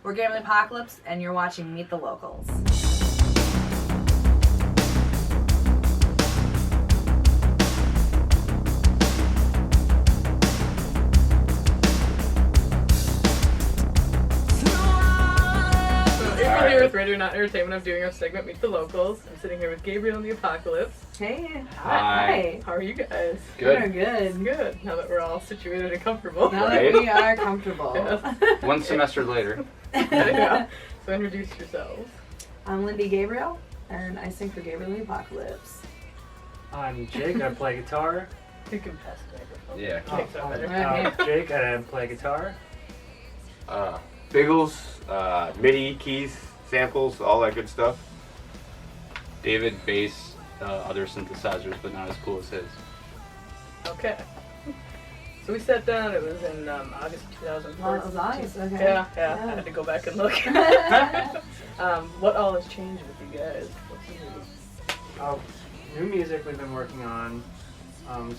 We're Gabriel Apocalypse, and you're watching Meet the Locals. Here with Radio Not Entertainment. I'm doing our segment Meet the Locals. I'm sitting here with Gabriel and the Apocalypse. Hey. Hi. How are you guys? Good. We're good. Good. Now that we're all situated and comfortable. Now Right? that we are comfortable. Yes. One semester later. Yeah. So introduce yourselves. I'm Lindy Gabriel, and I sing for Gabriel and the Apocalypse. I'm Jake, I play guitar. You can pass the microphone. Yeah. Jake's over there. Right. Jake, I play guitar. Biggles, MIDI, keys, samples, all that good stuff. David, bass, other synthesizers, but not as cool as his. Okay. So we sat down. It was in August 2014. Well, it was nice. Okay. Yeah. I had to go back and look. What all has changed with you guys? What's new? New music we've been working on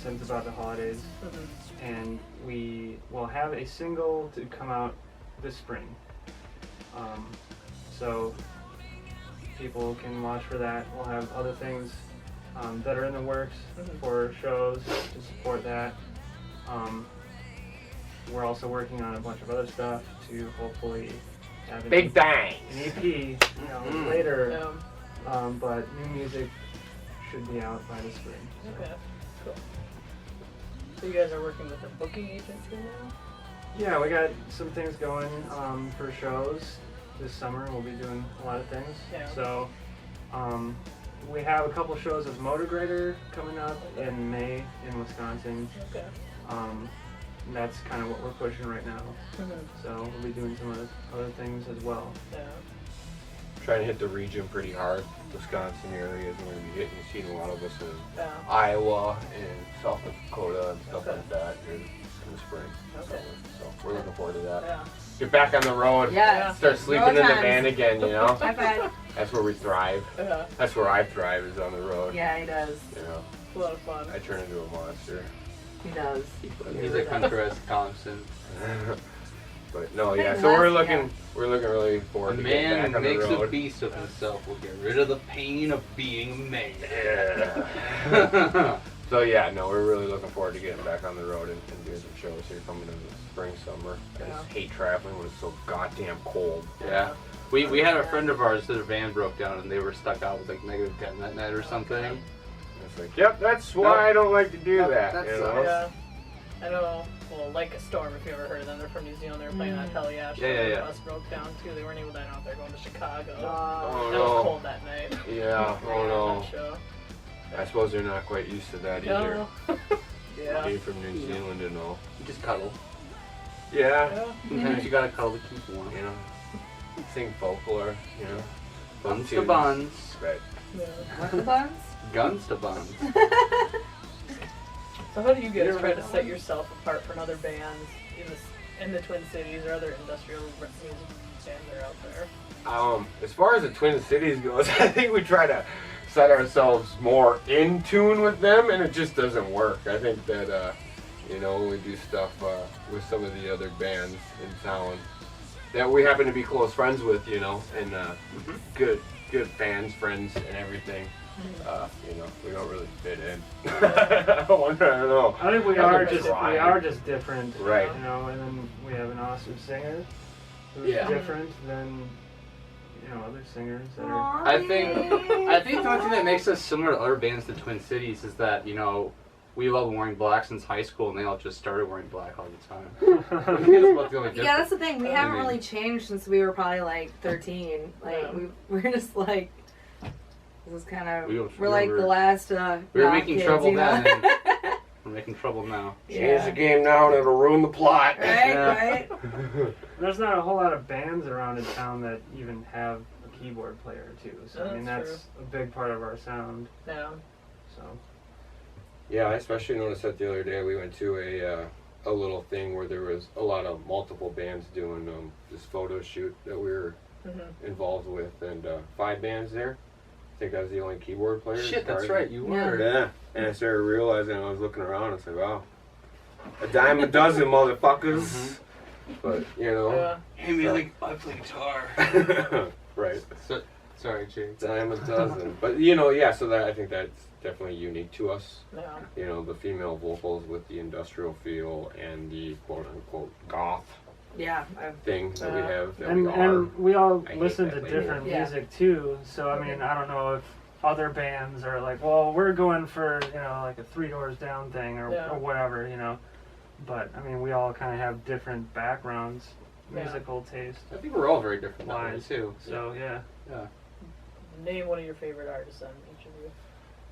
since about the holidays, and we will have a single to come out this spring. So people can watch for that. We'll have other things that are in the works for shows to support that. We're also working on a bunch of other stuff to hopefully have an Big bang! EP, later. Yeah. But new music should be out by the spring. Okay. Cool. So you guys are working with a booking agency now? Yeah, we got some things going for shows this summer. We'll be doing a lot of things. Yeah. So we have a couple shows with Motograder coming up in May in Wisconsin. Okay. That's kind of what we're pushing right now. So we'll be doing some other things as well. Yeah. Trying to hit the region pretty hard. Wisconsin area is going to be hitting. You've seen a lot of us in Yeah. Iowa and South Dakota and stuff Okay. like that in the spring. Okay. So we're looking forward to that. Yeah. Get back on the road. Yeah. Start sleeping in the times. van again, you know? High five. That's where we thrive. Yeah. That's where I thrive, is on the road. Yeah, he does. You know, It's a lot of fun. I turn into a monster. He does. He's like Hunter S. Thompson. But no, yeah. Hey, So we're Les, looking really A forward to getting man back on the makes a road. beast of himself will get rid of the pain of being a man. Yeah. So yeah, no, we're really looking forward to getting back on the road and doing some shows here coming in the spring, summer. I Yeah. just hate traveling when it's so goddamn cold. Yeah. We had a friend of ours, their van broke down and they were stuck out with like -10 that night or something. It's like, yep, that's why I don't like to do Nope, that. that You sucks. know? Yeah. I know, well, like a storm, if you ever heard of them, they're from New Zealand, they were playing that Heliash show, Yeah. the bus broke down too, they weren't able to, I don't know if they're going to Chicago. Oh, It no. was cold that night. Yeah. Oh no. That show. I suppose they're not quite used to that either. No. Yeah. Being from New Zealand and all. You just cuddle. Yeah. Yeah. Sometimes you gotta cuddle to keep warm. You know, sing folklore. You know, Buns to tunes. buns. Right. Yeah. What the buns? Guns to buns. So how do you guys try to set yourself apart from other bands in the Twin Cities or other industrial music bands that are out there? As far as the Twin Cities goes, I think we try to set ourselves more in tune with them, and it just doesn't work. I think that, when we do stuff with some of the other bands in town that we happen to be close friends with, and good friends, and everything. We don't really fit in. I don't know. I think we are just different, Right. And then we have an awesome singer who's Yeah. different than other singers that are. Aw, I think baby. the only thing that makes us similar to other bands in the Twin Cities is that, we love wearing black since high school and they all just started wearing black all the time. That's about the only difference. Yeah, that's the thing. We I haven't mean- really changed since we were probably like 13. Like Yeah. we're just like this is kind of We don't we're like remember- the last. We were rock making kids, trouble you know? then. We're making trouble now. Change the game now, and it'll ruin the plot. Right, Yeah. right. There's not a whole lot of bands around in town that even have a keyboard player too. So Yeah, I mean that's a big part of our sound. Yeah. So Yeah, I especially noticed that the other day. We went to a little thing where there was a lot of multiple bands doing this photo shoot that we were involved with, and 5 bands there. I think I was the only keyboard player. Shit, that's right, you Yeah. were. Yeah, and I started realizing, I was looking around, I said, wow, a dime a dozen, motherfuckers. But you know, Yeah. Hey, I play guitar. right? So, sorry, Jake. Dime a dozen. But you know, yeah. So that I think that's definitely unique to us. Yeah. You know, the female vocals with the industrial feel and the quote unquote goth Yeah. thing that we have. That And we all I hate listen that to label. different Yeah. music too. So I mean, I don't know if other bands are like, well, we're going for, you know, like a Three Doors Down thing or whatever, you know. But I mean, we all kind of have different backgrounds, musical taste I think we're all very different that way wise too. So yeah. Name one of your favorite artists on each of you.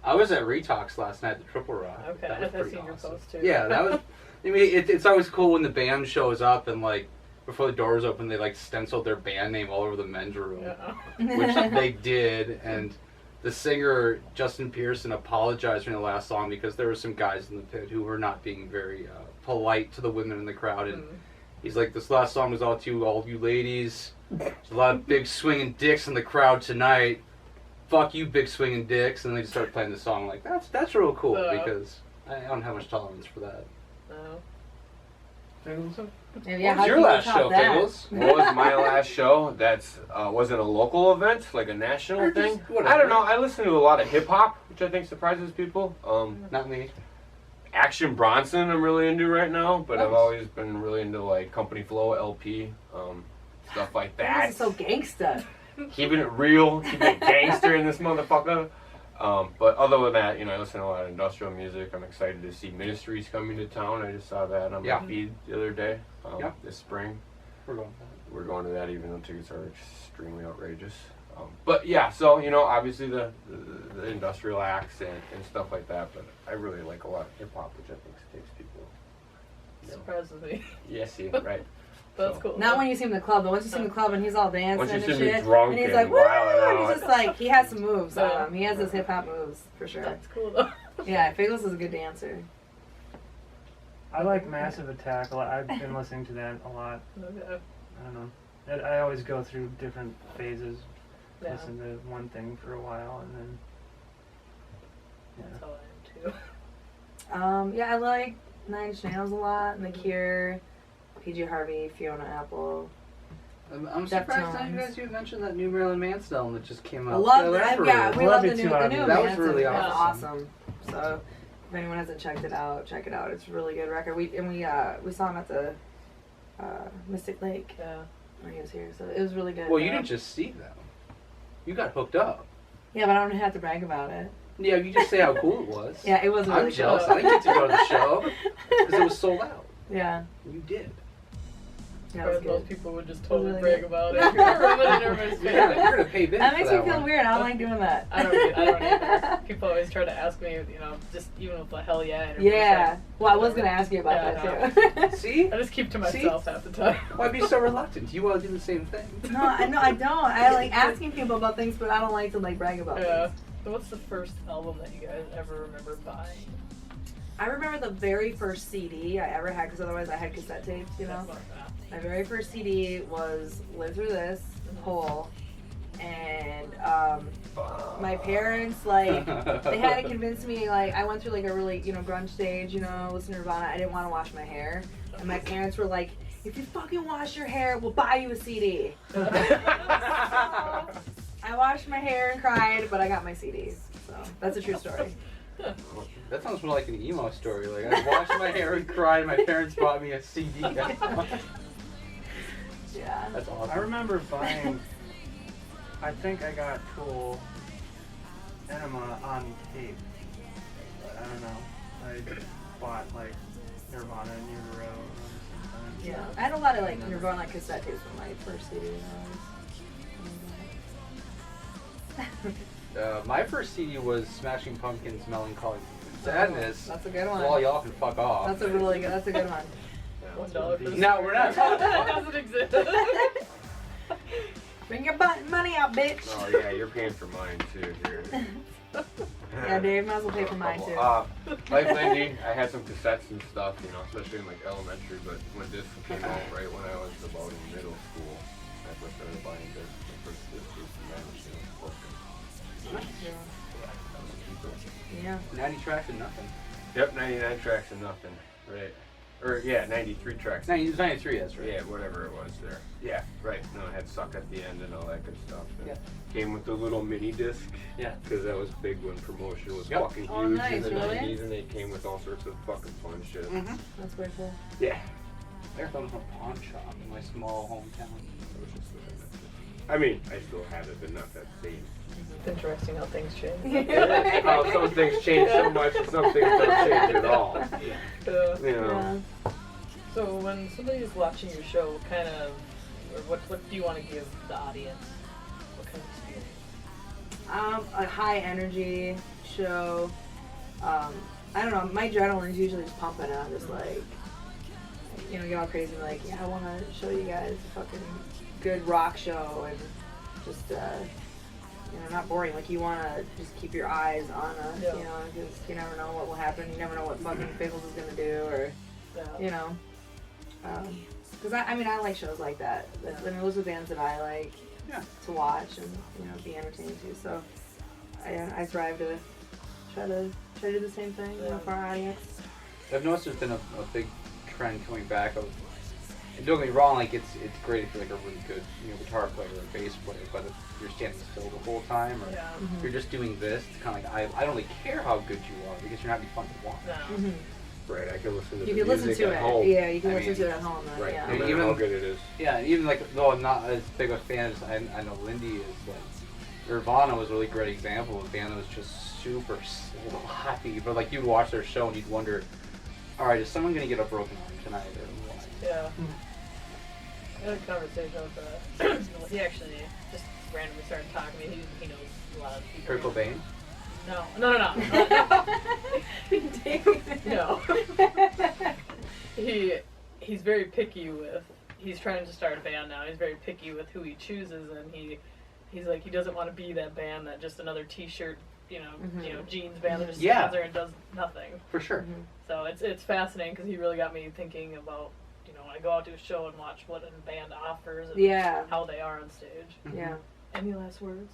I was at Retox last night at the Triple Rock. Okay, That was I've pretty seen your awesome. post too. Yeah, that was. I mean, it's always cool when the band shows up and like before the doors open, they like stenciled their band name all over the men's room, Yeah. which they did. And the singer Justin Pearson apologized during the last song because there were some guys in the pit who were not being very polite to the women in the crowd, and he's like, "This last song was all you ladies. There's a lot of big swinging dicks in the crowd tonight. Fuck you, big swinging dicks." And they just start playing the song. Like that's real cool because I don't have much tolerance for that. No. Yeah, What was your last show, Figgles? What was my last show? That's wasn't a local event, like a national Or just thing. whatever. I don't know. I listen to a lot of hip hop, which I think surprises people. Not me. Action Bronson, I'm really into right now, but I've Nice. always been really into like Company Flow LP, stuff like that. This is so gangsta. Keeping it real, keeping it gangster in this motherfucker. But other than that, you know, I listen to a lot of industrial music. I'm excited to see Ministries coming to town. I just saw that on my feed the other day. This spring. We're going. We're going to that even though tickets are extremely outrageous. But yeah, so you know, obviously the industrial acts and stuff like that. But I really like a lot of hip hop, which I think takes people. You know. Surprises me. Yeah, see, right. That's So. cool. Not when you see him in the club, but once you see him in the club and he's all dancing Once you and see shit, me drunk and he's and like, woo! wilding And out. he's just like, he has some moves Yeah. on him. He has those hip hop moves for sure. That's cool though. Yeah, Figgles is a good dancer. I like Massive Attack a lot. I've been listening to that a lot. Okay. I don't know. I always go through different phases. Yeah. Listen to one thing for a while and then. That's how I am too. Yeah, I like Nine Inch Nails a lot, and The Cure, PG Harvey, Fiona Apple. I'm surprised none of you guys mentioned that new Marilyn Manson album that just came out. I love that's that. for Yeah, real. we love the Love it new, too, the Abby. new That was Manson. really That's awesome. awesome. So if anyone hasn't checked it out, check it out. It's a really good record. We saw him at the Mystic Lake Yeah. when he was here, so it was really good. Well, you didn't just see them. You got hooked up. Yeah, but I don't have to brag about it. Yeah, you just say how cool it was. Yeah, it was really I'm good. jealous. I didn't get to go to the show because it was sold out. Yeah, You did. yeah, it was Whereas most good. people would just totally Really brag good. about it. Rub it in everybody's face. Yeah, you're gonna pay big That for makes that me feel one. weird. I don't like doing that. I don't either. People always try to ask me, you know, just even with the hell yeah. And Yeah. Well, I was gonna ask you about Yeah, that too. See? I just keep to myself half the time. Why be so reluctant? You want to do the same thing. No, I don't. I like asking people about things, but I don't like to like brag about Yeah. things. So what's the first album that you guys ever remember buying? I remember the very first CD I ever had, because otherwise I had cassette tapes, you know? My very first CD was Live Through This, Hole, and my parents, like, they had to convince me, like, I went through, like, a really, you know, grunge stage, you know, listening to Nirvana. I didn't want to wash my hair, and my parents were like, if you fucking wash your hair, we'll buy you a CD. I washed my hair and cried, but I got my CD, so that's a true story. That sounds more like an emo story. Like, I washed my hair and cried. My parents bought me a CD. Yeah. That's awesome. I remember buying. I think I got Tool Enema on tape. But I don't know. I bought like Nirvana and Utero. Yeah. I had a lot of like Nirvana like cassette tapes for my first CD. My first CD was Smashing Pumpkins' Melancholy Sadness. That's a good one. Well, y'all can fuck off. That's a really good. That's a good one. $1 for the No, we're not talking That about doesn't exist. Bring your money out, bitch. Oh yeah, you're paying for mine too here. Yeah, Dave might as well pay for mine too. Like Lindy, I had some cassettes and stuff, you know, especially in like elementary. But when discs came out, right when I was about in middle school, I first started buying discs. My first disc was from Yeah. 90 tracks and nothing. Yep, 99 tracks and nothing. Right. Or, yeah, 93 tracks. 93, that's right. Yeah, whatever it was there. Yeah, right. No, it had Suck at the end and all that good stuff. And Yeah. Came with the little mini disc. Yeah. Because that was big when promotion was Yep. fucking huge Oh, nice, in the really? 90s, and they came with all sorts of fucking fun shit. Mm-hmm. That's very cool. Yeah. I got them from a pawn shop in my small hometown. I mean, I still have it, but not that same. It's interesting how things change. How some things change so much and some things don't change at all. You know. Yeah. So when somebody's watching your show, what kind of, or what do you want to give the audience? What kind of experience? A high energy show. I don't know. My adrenaline's usually just pumping, and I'm just like, get all crazy. And like, yeah, I want to show you guys a fucking good rock show, and just not boring. Like, you want to just keep your eyes on us, because you never know what will happen. You never know what fucking Pickles is gonna do, or because I like shows like that. I mean, those are bands that I like to watch and be entertained to. So I strive to try to do the same thing for our audience. I've noticed there's been a big trend coming back of, and don't get me wrong, like it's great if you're like a really good guitar player or bass player, but if you're standing still the whole time, or if you're just doing this, it's kind of like I don't really care how good you are because you're not be fun to watch. No. Mm-hmm. Right, I can listen to You the can listen music to at it. home. Yeah, you can I listen mean, to it at home. Right, Yeah. no matter Even- how good it is. Yeah, even like though I'm not as big a fan as I know Lindy is, but Nirvana was a really great example of a band that was just super sloppy. But like you'd watch their show and you'd wonder, all right, is someone gonna get a broken arm tonight or what? Yeah. I had a conversation with well, he actually just randomly started talking to me. He knows a lot of people. Kurt Cobain? No. He's very picky with. He's trying to start a band now. He's very picky with who he chooses, and he's like he doesn't want to be that band that just another T-shirt, jeans band that just stands there and does nothing. For sure. Mm-hmm. So it's fascinating because he really got me thinking about when I go out to a show and watch what a band offers and how they are on stage. Yeah. Any last words?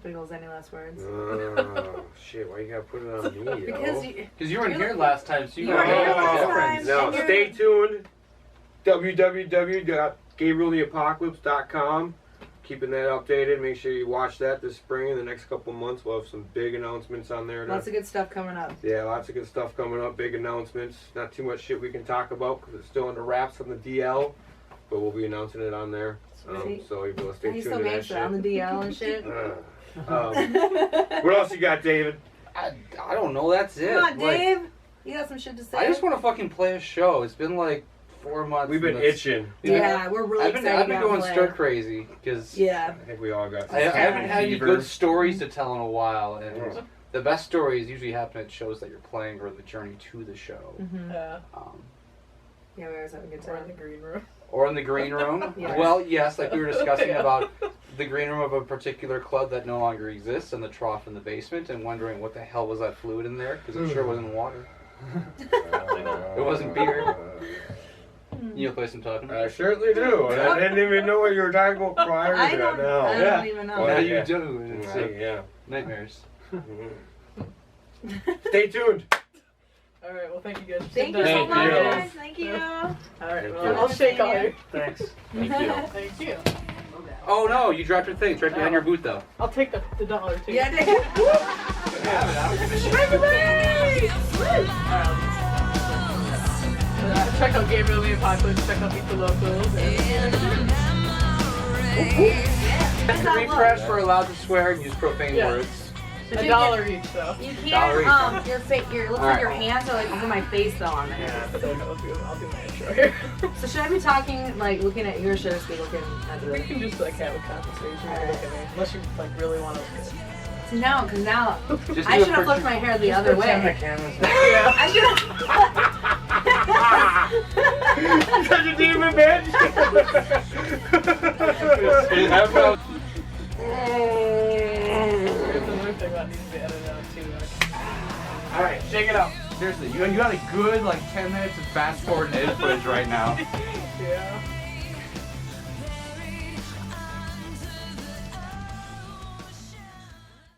Pickles, any last words? Oh, shit, why you gotta put it on me, Because you weren't here last time, so you weren't here last difference. time. No, stay tuned. www.gabrieltheapocalypse.com. Keeping that updated. Make sure you watch that this spring. In the next couple months, we'll have some big announcements on there. Lots of good stuff coming up. Yeah, lots of good stuff coming up. Big announcements. Not too much shit we can talk about because it's still under wraps on the DL, but we'll be announcing it on there. So you'll be able to stay He's tuned so to that gangster shit. on the DL and shit. What else you got, David? I don't know, that's it. Come on, Like, Dave. You got some shit to say? I just want to fucking play a show. It's been like 4 months. We've been and that's- itching. Yeah, we're really excited. I've been to going play. stir crazy because Yeah. I think we all got. I haven't had any fever. good stories to tell in a while, and Yeah. the best stories usually happen at shows that you're playing or the journey to the show. Mm-hmm. Yeah. Yeah, we always have a good Or in time. the green room. Or in the green room. Yes. Well, yes, like we were discussing Yeah. about the green room of a particular club that no longer exists, and the trough in the basement, and wondering what the hell was that fluid in there, because it sure wasn't water. It wasn't beer. You know the place I'm talking about? I certainly do. And I didn't even know what you were talking about prior to I that. don't, No. I don't even know. Well, Now yeah. you do. It's Yeah. nightmares. Stay tuned. All right. Well, thank you guys. Thank you so Thank much. you. Thank you. All right. Thank Well, you. I'll shake all you. Thanks. Thank you. Thank you. Oh no, you dropped your thing. It's right behind your boot though. I'll take the dollar too. Yeah, Dave. Check out Gabriel the Apocalypse. Check out Meet the Locals. Refresh, we're allowed to swear and use profane Yeah. words. $1 each though. You Dollar can't, each. your looks All like right. your hands are like over my face though on there. Yeah, so I'll do my intro here. So should I be talking, like, looking at you, or should I just be looking at We the... can just like have a conversation. Or look at me. Unless you like really want to. No, because now, Just I do should it have for flipped my hair the other Pretend the way. camera's Yeah. I should have... Such a demon, bitch. There's another thing that needs to be edited out too. All right, shake it up. Seriously, you got a good like 10 minutes of fast forward edit footage right now. Yeah.